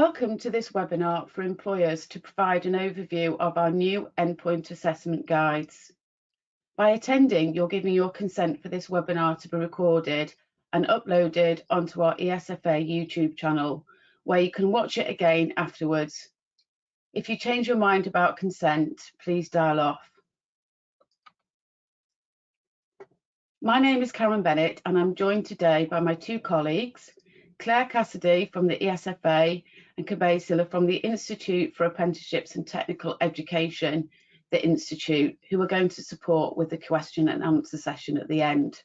Welcome to this webinar for employers to provide an overview of our new endpoint assessment guides. By attending, you're giving your consent for this webinar to be recorded and uploaded onto our ESFA YouTube channel, where you can watch it again afterwards. If you change your mind about consent, please dial off. My name is Karen Bennett and I'm joined today by my two colleagues, Claire Cassidy from the ESFA and Kabe Silla from the Institute for Apprenticeships and Technical Education, the Institute, who are going to support with the question and answer session at the end.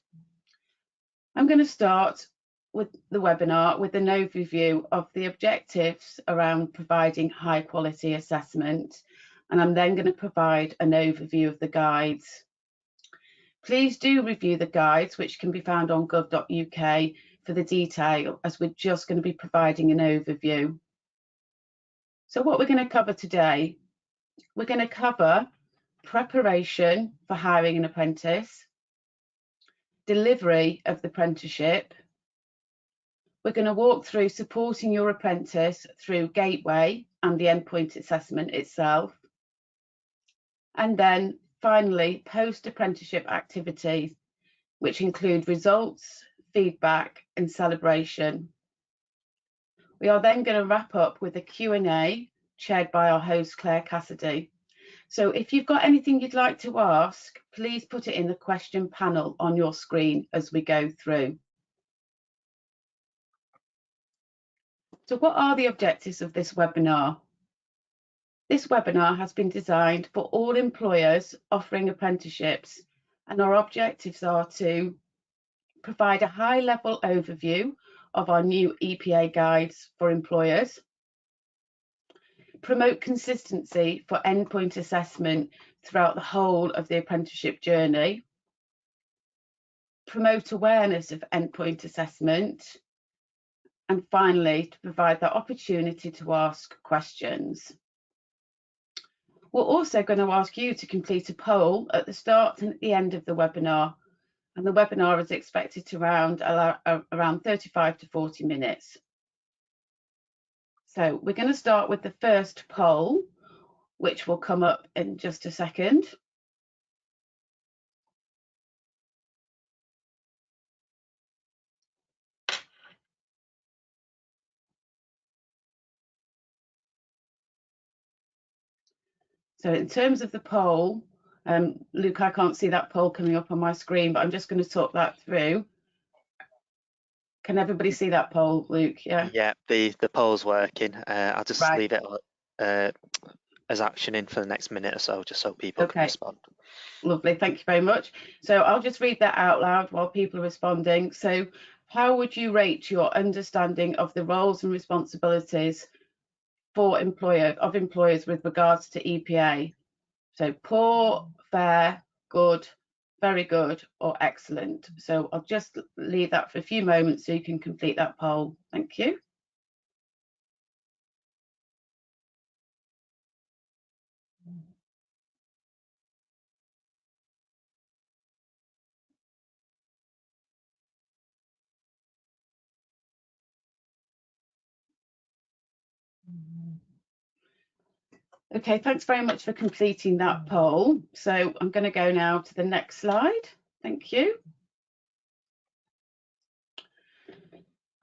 I'm going to start with the webinar with an overview of the objectives around providing high quality assessment, and I'm then going to provide an overview of the guides. Please do review the guides, which can be found on gov.uk for the detail, as we're just going to be providing an overview. So what we're going to cover today, we're going to cover preparation for hiring an apprentice, delivery of the apprenticeship. We're going to walk through supporting your apprentice through Gateway and the endpoint assessment itself. And then finally, post-apprenticeship activities, which include results, feedback and celebration. We are then going to wrap up with a Q&A chaired by our host, Claire Cassidy. So if you've got anything you'd like to ask, please put it in the question panel on your screen as we go through. So what are the objectives of this webinar? This webinar has been designed for all employers offering apprenticeships, and our objectives are to provide a high-level overview of our new EPA guides for employers, promote consistency for endpoint assessment throughout the whole of the apprenticeship journey, promote awareness of endpoint assessment, and finally, to provide the opportunity to ask questions. We're also going to ask you to complete a poll at the start and at the end of the webinar, and the webinar is expected to around 35 to 40 minutes. So we're going to start with the first poll, which will come up in just a second. So in terms of the poll, Luke, I can't see that poll coming up on my screen, but I'm just going to talk that through. Can everybody see that poll, Luke? Yeah. Yeah, the poll's working. I'll just leave it as actioning for the next minute or so, just so people can respond. Lovely, thank you very much. So I'll just read that out loud while people are responding. So how would you rate your understanding of the roles and responsibilities for employers with regards to EPA? So poor, fair, good, very good, or excellent. So I'll just leave that for a few moments so you can complete that poll. Thank you. Okay, thanks very much for completing that poll. So I'm going to go now to the next slide. Thank you.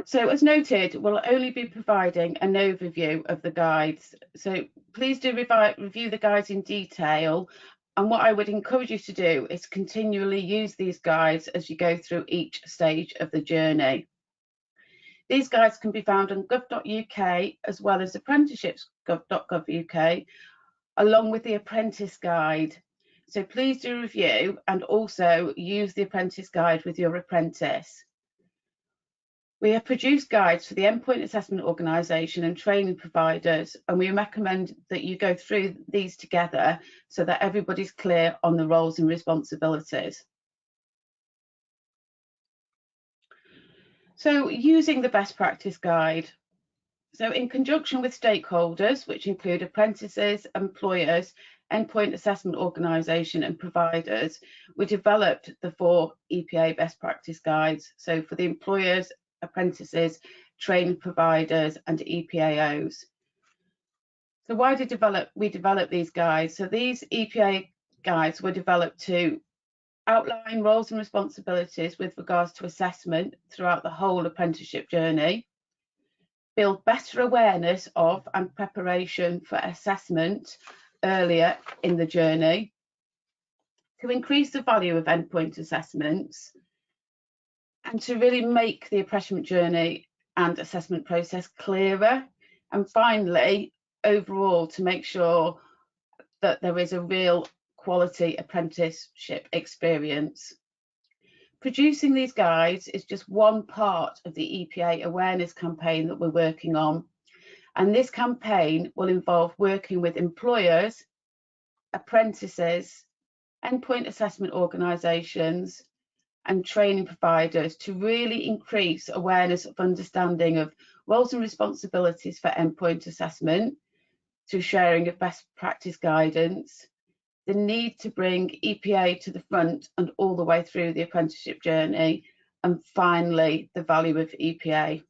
So as noted, we'll only be providing an overview of the guides. So please do review the guides in detail. And what I would encourage you to do is continually use these guides as you go through each stage of the journey. These guides can be found on gov.uk as well as apprenticeships.gov.uk, along with the apprentice guide. So please do review and also use the apprentice guide with your apprentice. We have produced guides for the endpoint assessment organisation and training providers, and we recommend that you go through these together so that everybody's clear on the roles and responsibilities. So using the best practice guide. So in conjunction with stakeholders, which include apprentices, employers, endpoint assessment organisation and providers, we developed the 4 EPA best practice guides. So for the employers, apprentices, training providers and EPAOs. So why did we develop these guides? So these EPA guides were developed to outline roles and responsibilities with regards to assessment throughout the whole apprenticeship journey, build better awareness of and preparation for assessment earlier in the journey, to increase the value of endpoint assessments, and to really make the apprenticeship journey and assessment process clearer, and finally, overall, to make sure that there is a real quality apprenticeship experience. Producing these guides is just one part of the EPA awareness campaign that we're working on. And this campaign will involve working with employers, apprentices, endpoint assessment organisations, and training providers to really increase awareness of understanding of roles and responsibilities for endpoint assessment through sharing of best practice guidance, the need to bring EPA to the front and all the way through the apprenticeship journey, and finally, the value of EPA.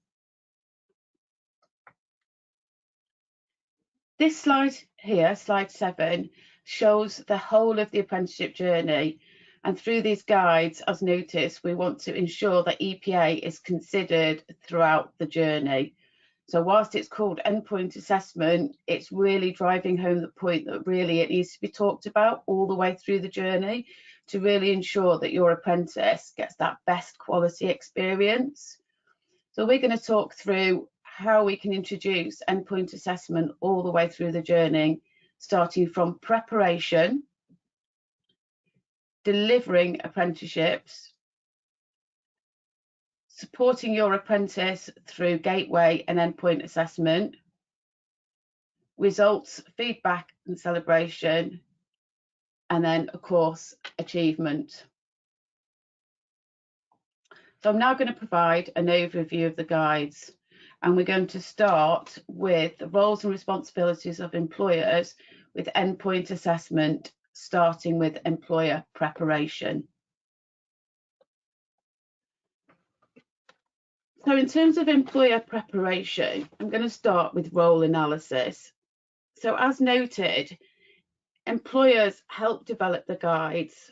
This slide here, slide 7, shows the whole of the apprenticeship journey. And through these guides, as noticed, we want to ensure that EPA is considered throughout the journey. So whilst it's called endpoint assessment, it's really driving home the point that really it needs to be talked about all the way through the journey to really ensure that your apprentice gets that best quality experience. So we're going to talk through how we can introduce endpoint assessment all the way through the journey, starting from preparation, delivering apprenticeships, supporting your apprentice through gateway and endpoint assessment, results, feedback and celebration, and then, of course, achievement. So I'm now going to provide an overview of the guides, and we're going to start with the roles and responsibilities of employers with endpoint assessment, starting with employer preparation. So in terms of employer preparation, I'm going to start with role analysis. So as noted, employers help develop the guides,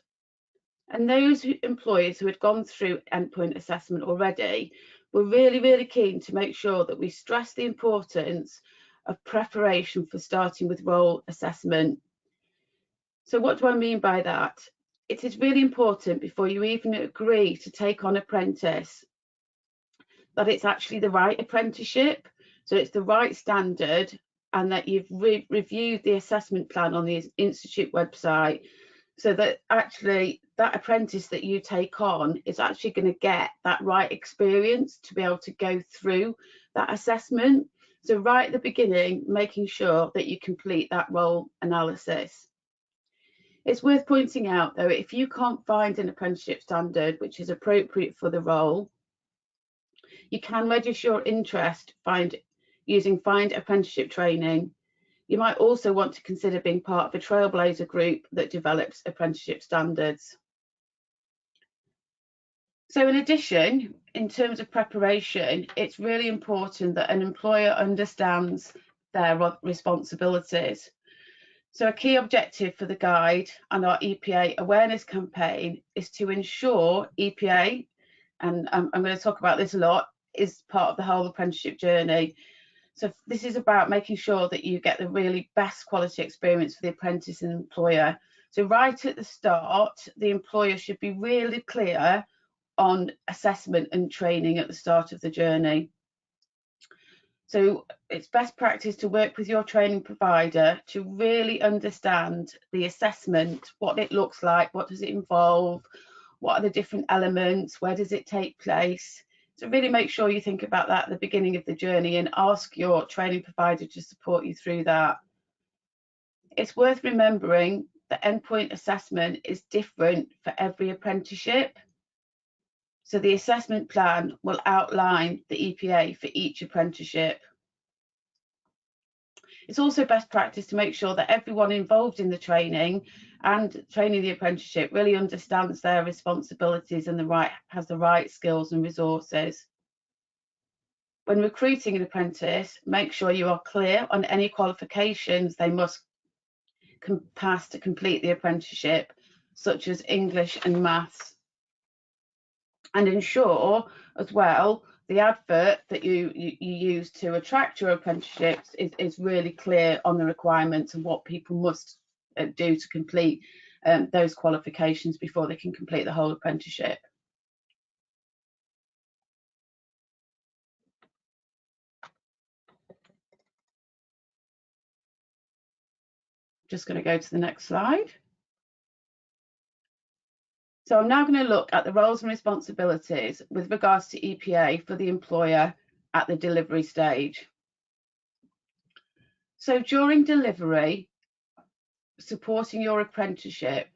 and those employers who had gone through endpoint assessment already were really keen to make sure that we stress the importance of preparation for starting with role assessment. So what do I mean by that? It is really important before you even agree to take on apprentice that it's actually the right apprenticeship, so it's the right standard, and that you've reviewed the assessment plan on the institute website, so that actually that apprentice that you take on is actually going to get that right experience to be able to go through that assessment. So right at the beginning, making sure that you complete that role analysis. It's worth pointing out though, if you can't find an apprenticeship standard which is appropriate for the role, you can register your interest using Find Apprenticeship Training. You might also want to consider being part of a trailblazer group that develops apprenticeship standards. So in addition, in terms of preparation, it's really important that an employer understands their responsibilities. So a key objective for the guide and our EPA awareness campaign is to ensure EPA, and I'm going to talk about this a lot, is part of the whole apprenticeship journey. So this is about making sure that you get the really best quality experience for the apprentice and employer. So right at the start, the employer should be really clear on assessment and training at the start of the journey. So it's best practice to work with your training provider to really understand the assessment, what it looks like, what does it involve, what are the different elements, where does it take place. So really make sure you think about that at the beginning of the journey and ask your training provider to support you through that. It's worth remembering that endpoint assessment is different for every apprenticeship. So the assessment plan will outline the EPA for each apprenticeship. It's also best practice to make sure that everyone involved in the training and training the apprenticeship really understands their responsibilities and has the right skills and resources. when recruiting an apprentice, make sure you are clear on any qualifications they must pass to complete the apprenticeship, such as English and maths. And ensure as well the advert that you use to attract your apprenticeships is really clear on the requirements and what people must do to complete those qualifications before they can complete the whole apprenticeship. Just going to go to the next slide. So I'm now going to look at the roles and responsibilities with regards to EPA for the employer at the delivery stage. So during delivery, supporting your apprenticeship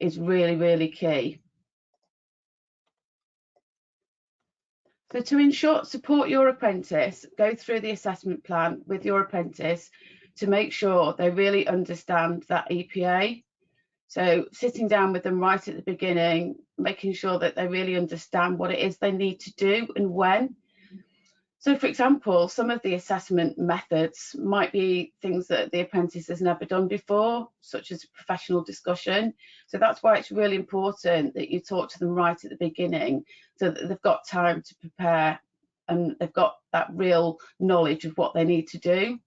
is really, really key. So to support your apprentice, go through the assessment plan with your apprentice to make sure they really understand that EPA. So sitting down with them right at the beginning, making sure that they really understand what it is they need to do and when. So for example, some of the assessment methods might be things that the apprentice has never done before, such as professional discussion. So that's why it's really important that you talk to them right at the beginning so that they've got time to prepare and they've got that real knowledge of what they need to do.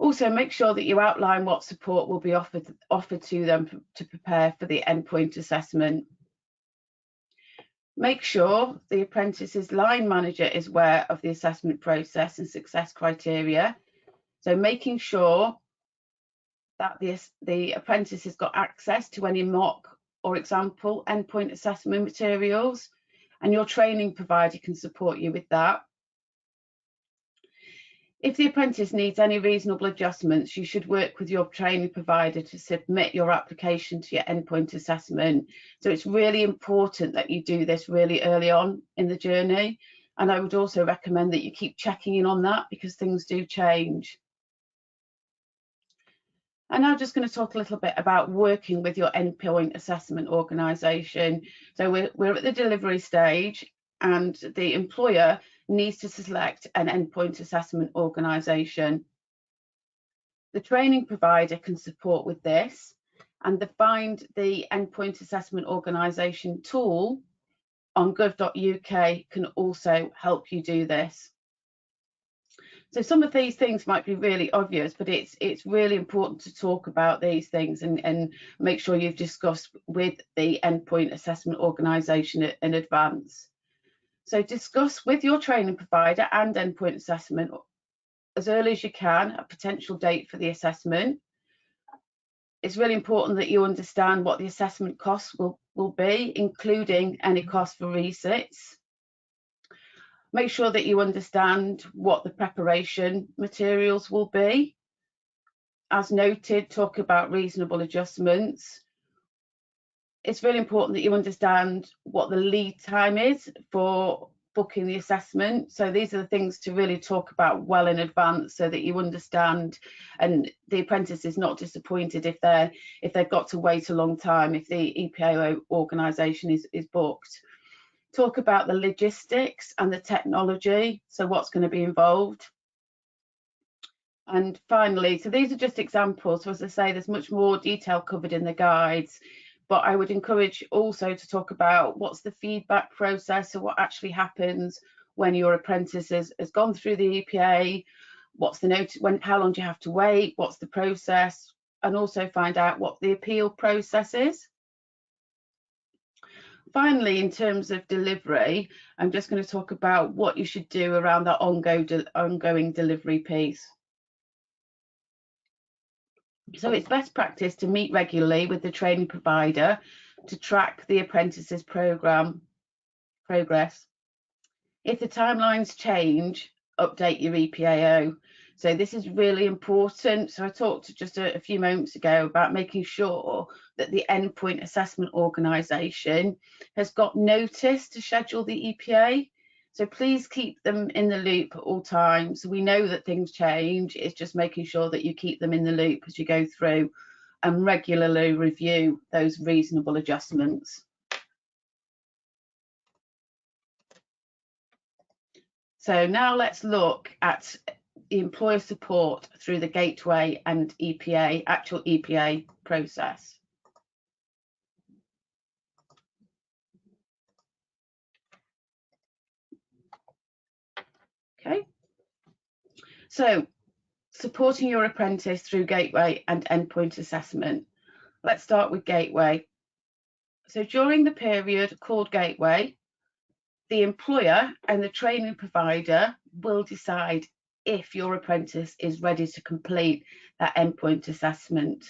Also, make sure that you outline what support will be offered to them to prepare for the endpoint assessment. Make sure the apprentice's line manager is aware of the assessment process and success criteria. So making sure that the apprentice has got access to any mock or example endpoint assessment materials, and your training provider can support you with that. If the apprentice needs any reasonable adjustments, you should work with your training provider to submit your application to your endpoint assessment. So it's really important that you do this really early on in the journey. And I would also recommend that you keep checking in on that because things do change. I'm now just going to talk a little bit about working with your endpoint assessment organisation. So we're at the delivery stage and the employer needs to select an endpoint assessment organisation. The training provider can support with this, and find the endpoint assessment organisation tool on gov.uk can also help you do this. So some of these things might be really obvious, but it's really important to talk about these things and make sure you've discussed with the endpoint assessment organisation in advance. So discuss with your training provider and endpoint assessment as early as you can a potential date for the assessment. It's really important that you understand what the assessment costs will be, including any cost for resits. Make sure that you understand what the preparation materials will be. As noted, talk about reasonable adjustments. It's really important that you understand what the lead time is for booking the assessment. So these are the things to really talk about well in advance so that you understand and the apprentice is not disappointed if they've got to wait a long time if the EPAO organisation is booked. Talk about the logistics and the technology, so what's going to be involved. And finally, so these are just examples. So as I say, there's much more detail covered in the guides, but I would encourage also to talk about what's the feedback process, so what actually happens when your apprentice has gone through the EPA, what's the notice, how long do you have to wait, what's the process, and also find out what the appeal process is. Finally, in terms of delivery, I'm just going to talk about what you should do around that ongoing delivery piece. So it's best practice to meet regularly with the training provider to track the apprentice's program progress. If the timelines change, update your EPAO. So this is really important. So I talked just a few moments ago about making sure that the endpoint assessment organisation has got notice to schedule the EPA. So please keep them in the loop at all times. We know that things change. It's just making sure that you keep them in the loop as you go through and regularly review those reasonable adjustments. So now let's look at the employer support through the Gateway and EPA, actual EPA process. Okay, so supporting your apprentice through Gateway and endpoint assessment. Let's start with Gateway. So during the period called Gateway, the employer and the training provider will decide if your apprentice is ready to complete that endpoint assessment.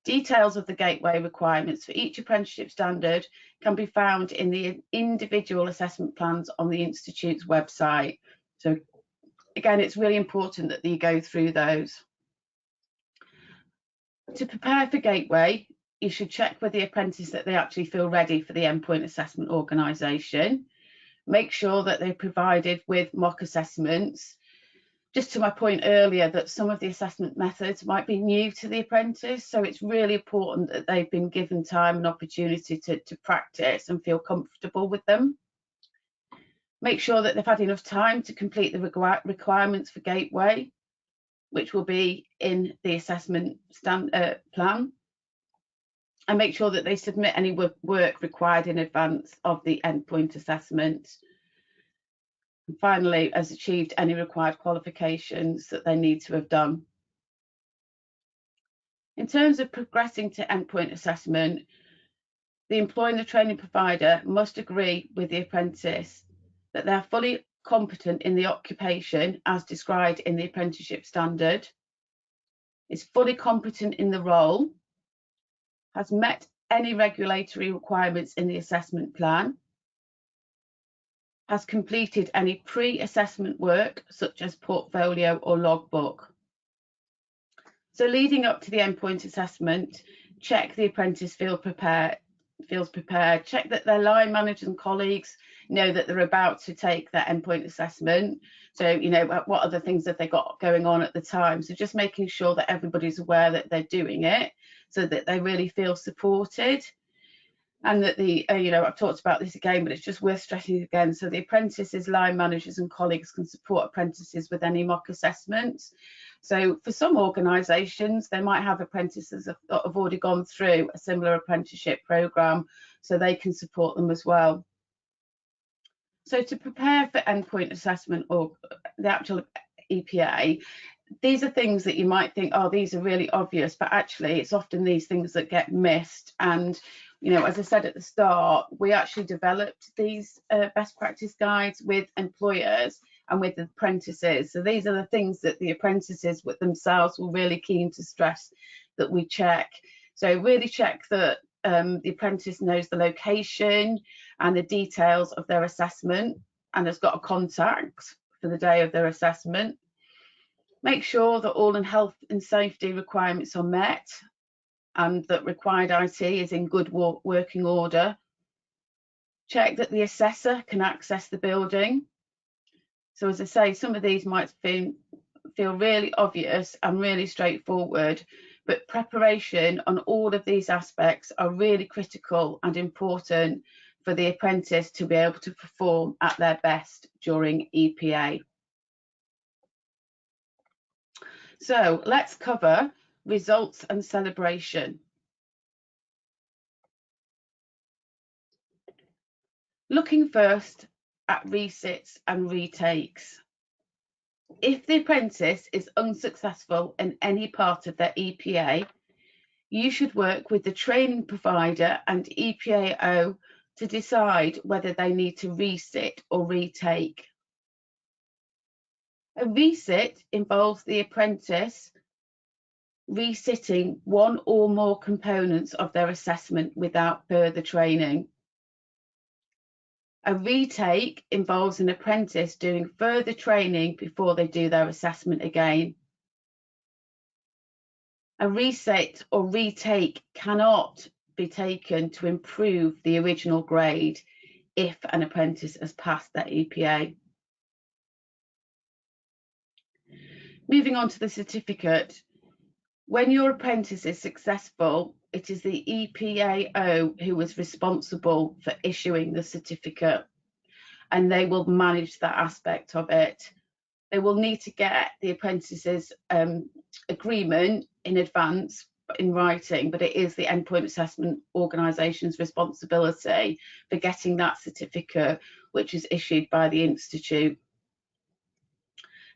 Details of the Gateway requirements for each apprenticeship standard can be found in the individual assessment plans on the Institute's website. So again, it's really important that you go through those. To prepare for Gateway, you should check with the apprentice that they actually feel ready for the endpoint assessment organisation. Make sure that they're provided with mock assessments. Just to my point earlier that some of the assessment methods might be new to the apprentice, so it's really important that they've been given time and opportunity to practice and feel comfortable with them. Make sure that they've had enough time to complete the requirements for Gateway, which will be in the assessment plan, and make sure that they submit any work required in advance of the endpoint assessment. And finally, has achieved any required qualifications that they need to have done. In terms of progressing to endpoint assessment, the employer and the training provider must agree with the apprentice that they are fully competent in the occupation as described in the apprenticeship standard, is fully competent in the role, has met any regulatory requirements in the assessment plan, has completed any pre-assessment work such as portfolio or logbook. So leading up to the endpoint assessment, check the apprentice feels prepared, check that their line managers and colleagues know that they're about to take their endpoint assessment. So, you know, what other things have they got going on at the time? So just making sure that everybody's aware that they're doing it so that they really feel supported. And that the, you know, I've talked about this again, but it's just worth stressing again. So the apprentices, line managers and colleagues can support apprentices with any mock assessments. So for some organisations, they might have apprentices that have already gone through a similar apprenticeship programme, so they can support them as well. So to prepare for endpoint assessment or the actual EPA, these are things that you might think, oh, these are really obvious, but actually it's often these things that get missed. And, you know, as I said at the start, we actually developed these best practice guides with employers and with the apprentices. So these are the things that the apprentices with themselves were really keen to stress that we check. So really check that the apprentice knows the location and the details of their assessment and has got a contact for the day of their assessment. Make sure that all health and safety requirements are met and that required IT is in good working order. Check that the assessor can access the building. So as I say, some of these might feel really obvious and really straightforward, but preparation on all of these aspects are really critical and important for the apprentice to be able to perform at their best during EPA. So let's cover results and celebration. Looking first at resits and retakes. If the apprentice is unsuccessful in any part of their EPA, you should work with the training provider and EPAO to decide whether they need to resit or retake. A resit involves the apprentice resitting one or more components of their assessment without further training. A retake involves an apprentice doing further training before they do their assessment again. A resit or retake cannot be taken to improve the original grade if an apprentice has passed their EPA. Moving on to the certificate. When your apprentice is successful, it is the EPAO who is responsible for issuing the certificate. and they will manage that aspect of it. They will need to get the apprentices agreement in advance in writing, but it is the endpoint assessment organisation's responsibility for getting that certificate, which is issued by the institute.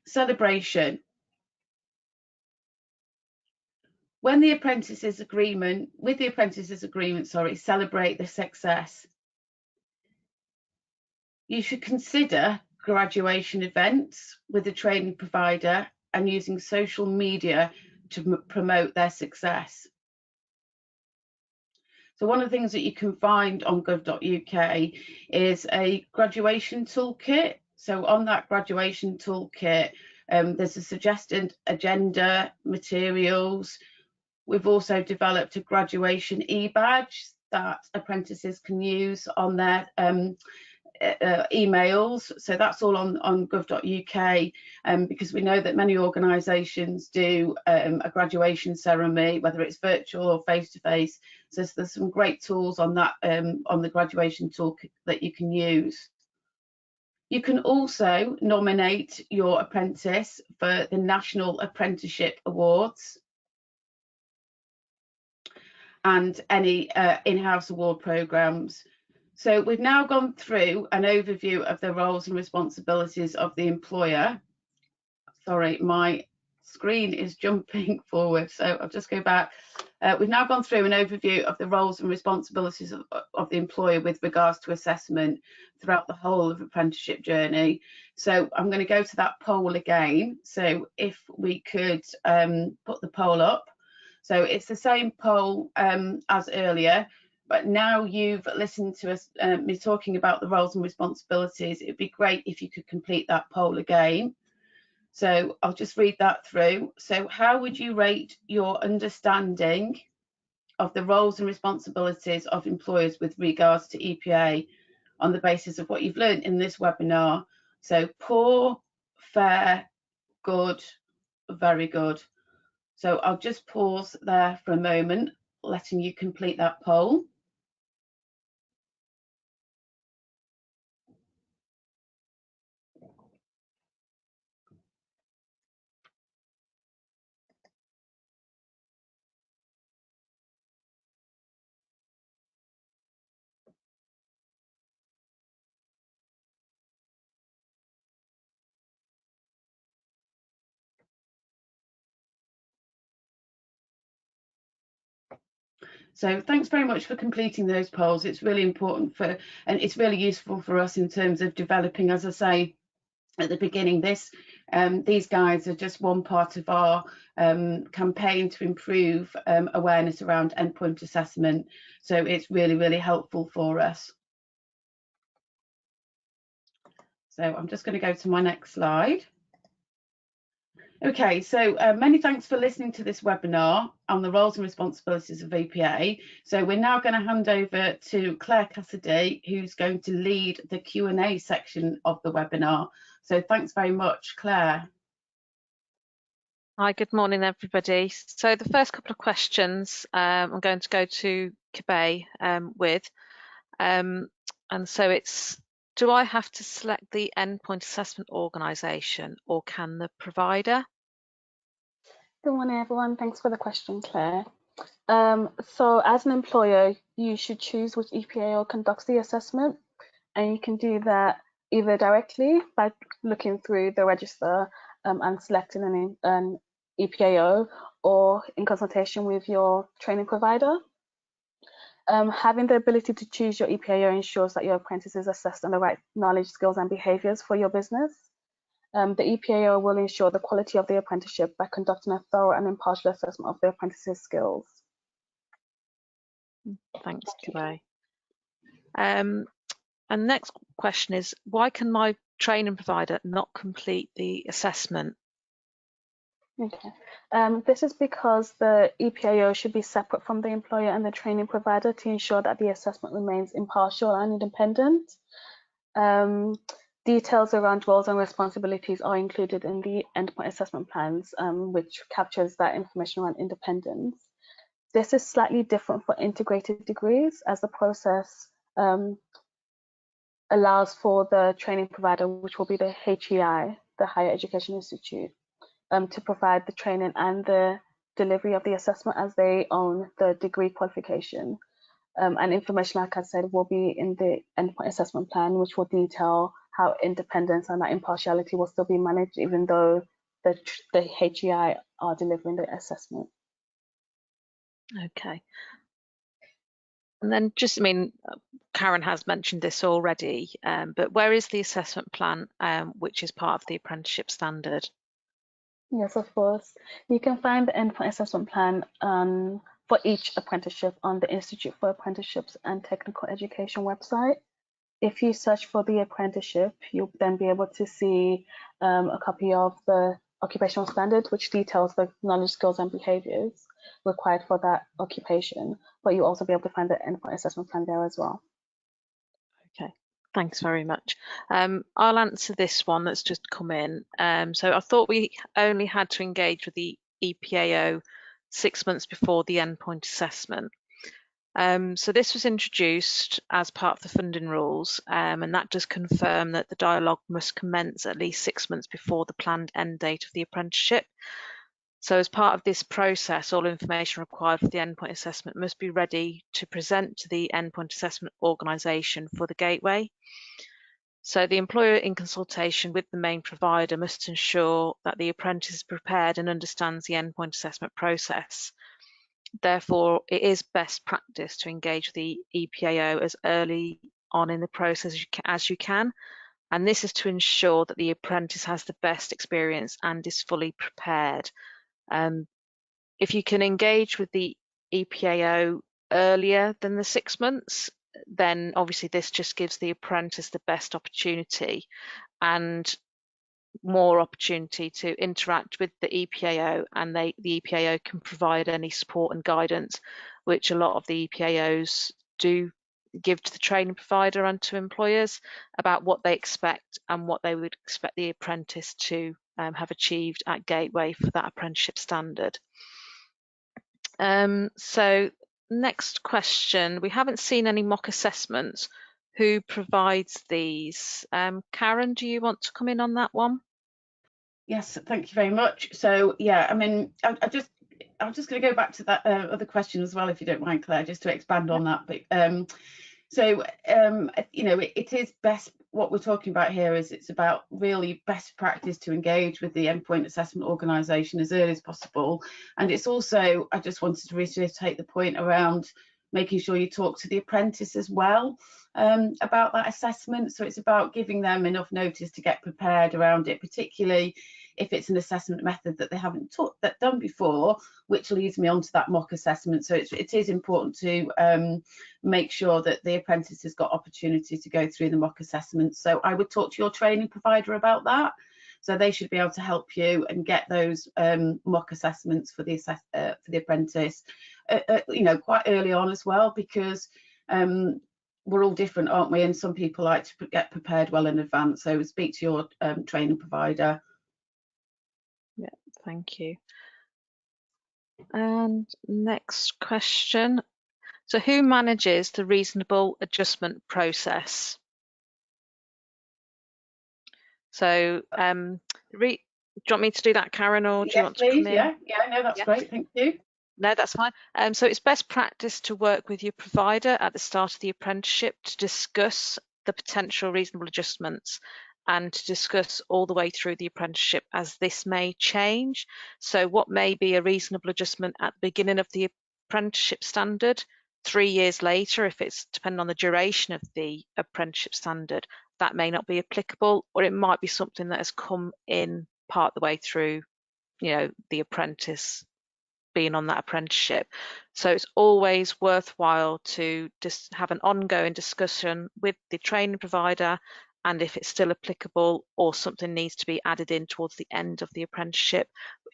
Celebration. When the apprentices agreement, celebrate the success, you should consider graduation events with the training provider and using social media to promote their success. So one of the things that you can find on gov.uk is a graduation toolkit. So on that graduation toolkit, there's a suggested agenda, materials. We've also developed a graduation Ebadge that apprentices can use on their emails. So that's all on gov.uk, because we know that many organisations do a graduation ceremony, whether it's virtual or face-to-face. So there's some great tools on that, on the graduation toolkit that you can use. You can also nominate your apprentice for the National Apprenticeship Awards and any in-house award programmes. So we've now gone through an overview of the roles and responsibilities of the employer. Sorry, my screen is jumping forward, so I'll just go back. We've now gone through an overview of the roles and responsibilities of the employer with regards to assessment throughout the whole of apprenticeship journey. So I'm going to go to that poll again. So if we could put the poll up. So it's the same poll as earlier, but now you've listened to us, me talking about the roles and responsibilities. It'd be great if you could complete that poll again. So I'll just read that through. So how would you rate your understanding of the roles and responsibilities of employers with regards to EPA on the basis of what you've learned in this webinar? So poor, fair, good, very good. So I'll just pause there for a moment, letting you complete that poll. So thanks very much for completing those polls. It's really important for, and it's really useful for us in terms of developing, as I say at the beginning, these guides are just one part of our campaign to improve awareness around endpoint assessment. So it's really, really helpful for us. So I'm just going to go to my next slide. Okay, so many thanks for listening to this webinar on the roles and responsibilities of EPA. So we're now going to hand over to Claire Cassidy, who's going to lead the Q&A section of the webinar. So thanks very much, Claire. Hi, good morning, everybody. So the first couple of questions I'm going to go to Kibay with. And so it's, do I have to select the endpoint assessment organisation or can the provider? Good morning, everyone. Thanks for the question, Claire. So as an employer, you should choose which EPAO conducts the assessment, and you can do that either directly by looking through the register and selecting an EPAO, or in consultation with your training provider. Having the ability to choose your EPAO ensures that your apprentice is assessed on the right knowledge, skills and behaviours for your business. The EPAO will ensure the quality of the apprenticeship by conducting a thorough and impartial assessment of the apprentice's skills. Thanks, Kibay. And the next question is, why can my training provider not complete the assessment? Okay. This is because the EPAO should be separate from the employer and the training provider to ensure that the assessment remains impartial and independent. Details around roles and responsibilities are included in the endpoint assessment plans, which captures that information around independence. This is slightly different for integrated degrees, as the process allows for the training provider, which will be the HEI, the Higher Education Institute, to provide the training and the delivery of the assessment, as they own the degree qualification. And information, like I said, will be in the endpoint assessment plan, which will detail how independence and that impartiality will still be managed, even though the HEI are delivering the assessment. Okay. And then just, I mean, Karen has mentioned this already, but where is the assessment plan, which is part of the apprenticeship standard? Yes, of course. You can find the endpoint assessment plan for each apprenticeship on the Institute for Apprenticeships and Technical Education website. If you search for the apprenticeship, you'll then be able to see a copy of the occupational standard, which details the knowledge, skills, and behaviours required for that occupation. But you'll also be able to find the endpoint assessment plan there as well. Okay, thanks very much. I'll answer this one that's just come in. So I thought we only had to engage with the EPAO 6 months before the endpoint assessment. So this was introduced as part of the funding rules, and that does confirm that the dialogue must commence at least 6 months before the planned end date of the apprenticeship. So as part of this process, all information required for the endpoint assessment must be ready to present to the endpoint assessment organisation for the gateway. So the employer, in consultation with the main provider, must ensure that the apprentice is prepared and understands the endpoint assessment process. Therefore, it is best practice to engage the EPAO as early on in the process as you can, and this is to ensure that the apprentice has the best experience and is fully prepared. If you can engage with the EPAO earlier than the 6 months, then obviously this just gives the apprentice the best opportunity and more opportunity to interact with the EPAO, and the EPAO can provide any support and guidance, which a lot of the EPAOs do give to the training provider and to employers about what they expect and what they would expect the apprentice to have achieved at Gateway for that apprenticeship standard. So next question, we haven't seen any mock assessments. Who provides these? Karen, do you want to come in on that one? Yes, thank you very much. So yeah, I mean, I'm just going to go back to that other question as well, if you don't mind, Claire, just to expand on that. But you know, it is best, what we're talking about here is it's about really best practice to engage with the endpoint assessment organisation as early as possible. And it's also, I just wanted to reiterate the point around making sure you talk to the apprentice as well about that assessment. So it's about giving them enough notice to get prepared around it, particularly if it's an assessment method that they haven't done before, which leads me on to that mock assessment. So it is important to make sure that the apprentice has got opportunity to go through the mock assessment. So I would talk to your training provider about that. So they should be able to help you and get those mock assessments for the apprentice, you know, quite early on as well, because we're all different, aren't we? And some people like to get prepared well in advance. So speak to your training provider. Yeah, thank you. And next question. So who manages the reasonable adjustment process? So do you want me to do that, Karen, or do you want to come in? Yeah, no, that's great, thank you. No, that's fine. So it's best practice to work with your provider at the start of the apprenticeship to discuss the potential reasonable adjustments and to discuss all the way through the apprenticeship, as this may change. So what may be a reasonable adjustment at the beginning of the apprenticeship standard, 3 years later, if it's depending on the duration of the apprenticeship standard, that may not be applicable, or it might be something that has come in part the way through, you know, the apprentice being on that apprenticeship. So it's always worthwhile to just have an ongoing discussion with the training provider, and if it's still applicable or something needs to be added in towards the end of the apprenticeship,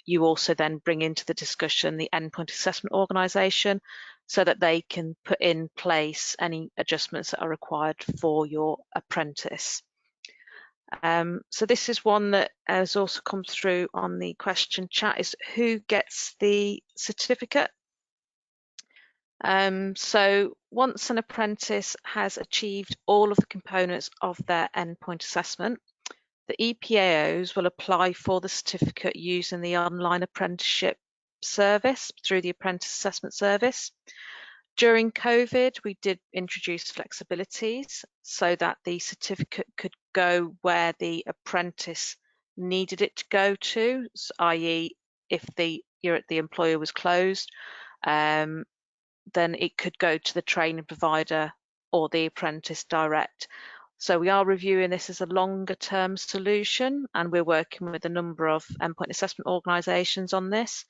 you also then bring into the discussion the endpoint assessment organisation so that they can put in place any adjustments that are required for your apprentice. So this is one that has also come through on the question chat, is who gets the certificate? So once an apprentice has achieved all of the components of their endpoint assessment, the EPAOs will apply for the certificate using the online apprenticeship service through the Apprentice Assessment Service. During COVID, we did introduce flexibilities so that the certificate could go where the apprentice needed it to go to, i.e. if the employer was closed, then it could go to the training provider or the apprentice direct. So we are reviewing this as a longer term solution, and we're working with a number of endpoint assessment organisations on this.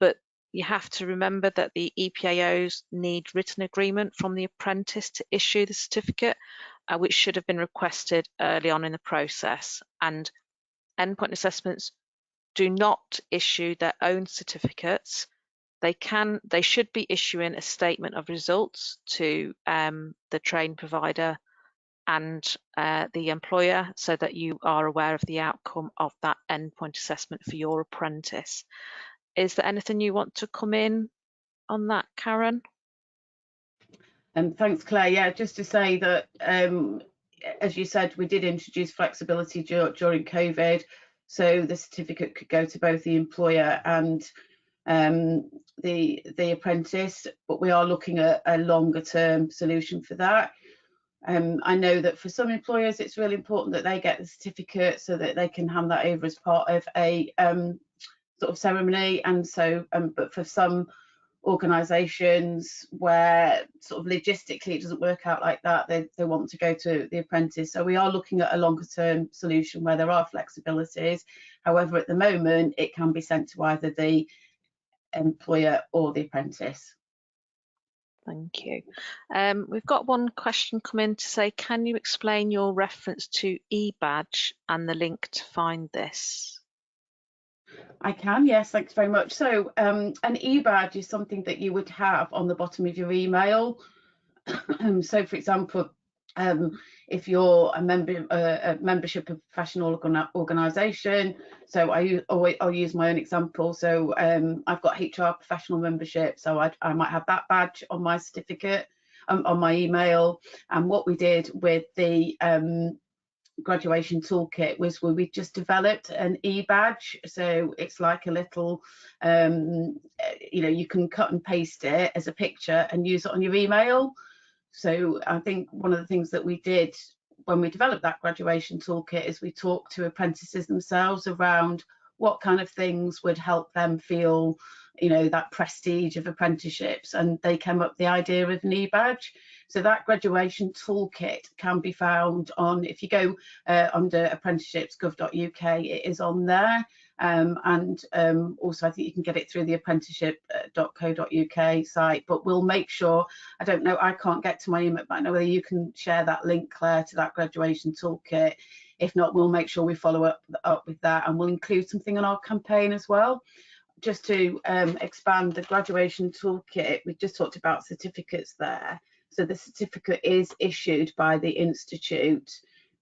But you have to remember that the EPAOs need written agreement from the apprentice to issue the certificate, which should have been requested early on in the process. And endpoint assessments do not issue their own certificates. They should be issuing a statement of results to the train provider and the employer so that you are aware of the outcome of that endpoint assessment for your apprentice. Is there anything you want to come in on that, Karen? Thanks, Claire. Yeah, just to say that, as you said, we did introduce flexibility during COVID, so the certificate could go to both the employer and the apprentice, but we are looking at a longer term solution for that. I know that for some employers it's really important that they get the certificate so that they can hand that over as part of a sort of ceremony, and so but for some organisations where sort of logistically it doesn't work out like that, they want to go to the apprentice. So we are looking at a longer term solution where there are flexibilities. However, at the moment it can be sent to either the employer or the apprentice. Thank you. We've got one question come in to say, can you explain your reference to Ebadge and the link to find this? I can, yes, thanks very much. So an Ebadge is something that you would have on the bottom of your email. So for example, if you're a membership of a professional organisation, so I'll use my own example. So I've got HR professional membership, so I might have that badge on my certificate, on my email. And what we did with the graduation toolkit was we just developed an e-badge. So it's like a little, you can cut and paste it as a picture and use it on your email. So I think one of the things that we did when we developed that graduation toolkit is we talked to apprentices themselves around what kind of things would help them feel, that prestige of apprenticeships, and they came up with the idea of an e-badge. So that graduation toolkit can be found on, if you go under apprenticeships.gov.uk, it is on there. Also I think you can get it through the apprenticeship.co.uk site, but we'll make sure, I don't know, I can't get to my email, but I know whether you can share that link, Claire, to that graduation toolkit. If not, we'll make sure we follow up with that, and we'll include something on our campaign as well. Just to expand the graduation toolkit, we just talked about certificates there. So the certificate is issued by the institute,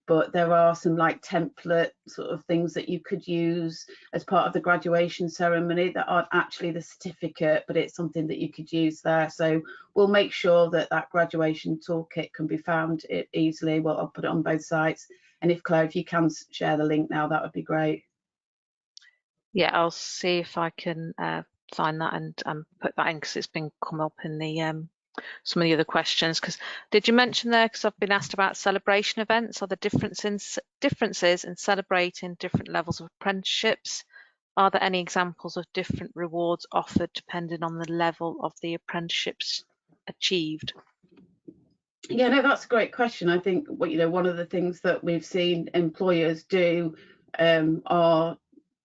but there are some like template sort of things that you could use as part of the graduation ceremony that aren't actually the certificate, but it's something that you could use there. So we'll make sure that that graduation toolkit can be found easily. Well, I'll put it on both sites. And if Claire, if you can share the link now, that would be great. Yeah, I'll see if I can find that and put that in, because it's been come up in the some of the other questions. Because did you mention there, because I've been asked about celebration events, are the differences in celebrating different levels of apprenticeships? Are there any examples of different rewards offered depending on the level of the apprenticeships achieved? Yeah, no, that's a great question. I think one of the things that we've seen employers do are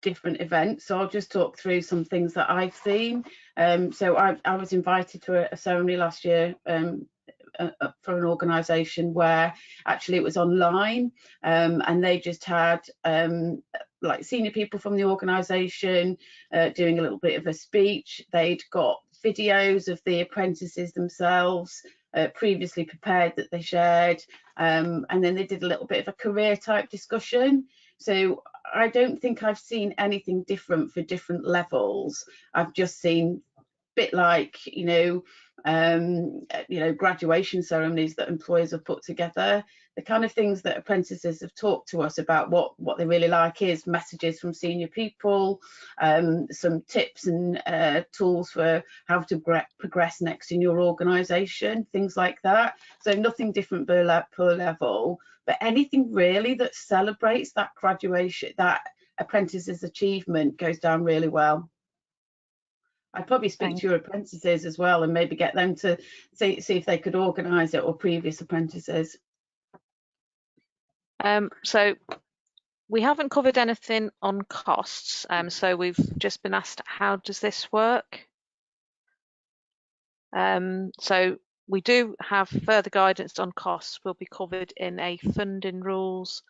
different events. So I'll just talk through some things that I've seen. So I was invited to a ceremony last year for an organisation where actually it was online, and they just had like senior people from the organisation doing a little bit of a speech. They'd got videos of the apprentices themselves previously prepared that they shared, and then they did a little bit of a career type discussion. So I don't think I've seen anything different for different levels. I've just seen a bit like, graduation ceremonies that employers have put together. The kind of things that apprentices have talked to us about what they really like is messages from senior people, some tips and tools for how to progress next in your organisation, things like that. So nothing different per level, but anything really that celebrates that graduation, that apprentice's achievement goes down really well. I'd probably speak to your apprentices as well and maybe get them to see if they could organise it, or previous apprentices. So we haven't covered anything on costs, so we've just been asked, how does this work? So we do have further guidance on costs will be covered in a funding rules,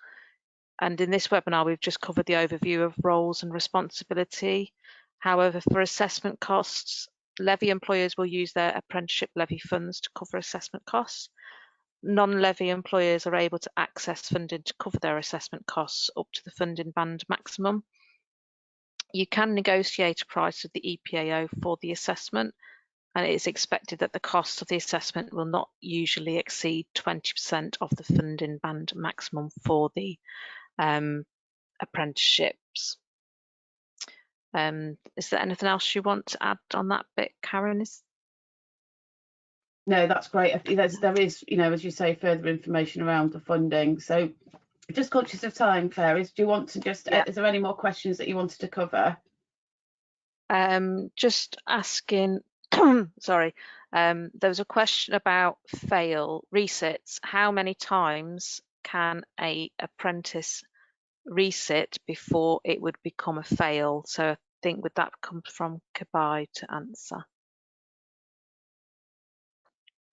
and in this webinar we've just covered the overview of roles and responsibility. However, for assessment costs, levy employers will use their apprenticeship levy funds to cover assessment costs. Non-levy employers are able to access funding to cover their assessment costs up to the funding band maximum. You can negotiate a price with the EPAO for the assessment, and it is expected that the cost of the assessment will not usually exceed 20% of the funding band maximum for the apprenticeships. Is there anything else you want to add on that bit, Karen? No, that's great. There is, as you say, further information around the funding. So just conscious of time, Claire, do you want to just, is there any more questions that you wanted to cover? Just asking, sorry, there was a question about fail resits. How many times can a apprentice resit before it would become a fail? So I think would that come from Kabai to answer?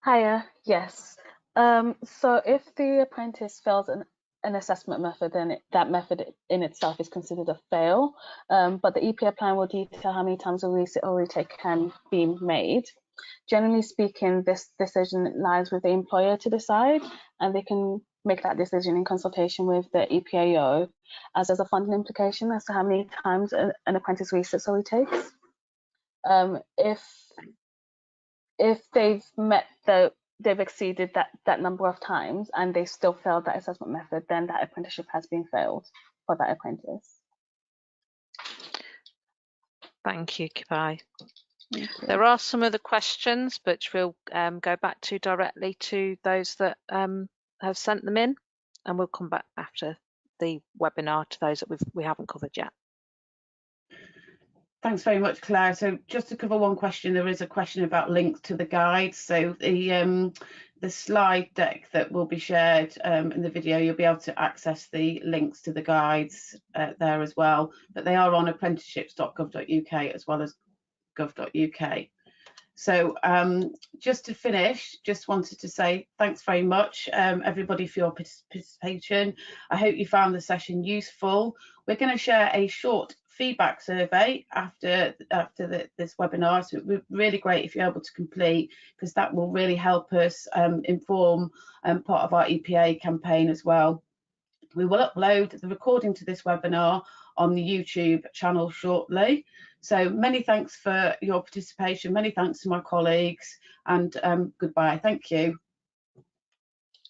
Hiya, yes. So if the apprentice fails an assessment method, then that method in itself is considered a fail. But the EPA plan will detail how many times a resit or retake can be made. Generally speaking, this decision lies with the employer to decide, and they can make that decision in consultation with the EPAO, as there's a funding implication as to how many times an apprentice resits or retakes. If they've exceeded that number of times and they still failed that assessment method, then that apprenticeship has been failed for that apprentice. Thank you, Kabai. There are some other questions, but we'll go back to directly to those that have sent them in, and we'll come back after the webinar to those that we haven't covered yet. Thanks very much, Claire. So just to cover one question, there is a question about links to the guides. So the slide deck that will be shared in the video, you'll be able to access the links to the guides there as well. But they are on apprenticeships.gov.uk as well as gov.uk. So just to finish, just wanted to say thanks very much, everybody, for your participation. I hope you found the session useful. We're going to share a short feedback survey after this webinar, so it would be really great if you're able to complete, because that will really help us inform part of our EPA campaign as well. We will upload the recording to this webinar on the YouTube channel shortly. So many thanks for your participation, many thanks to my colleagues, and goodbye. Thank you.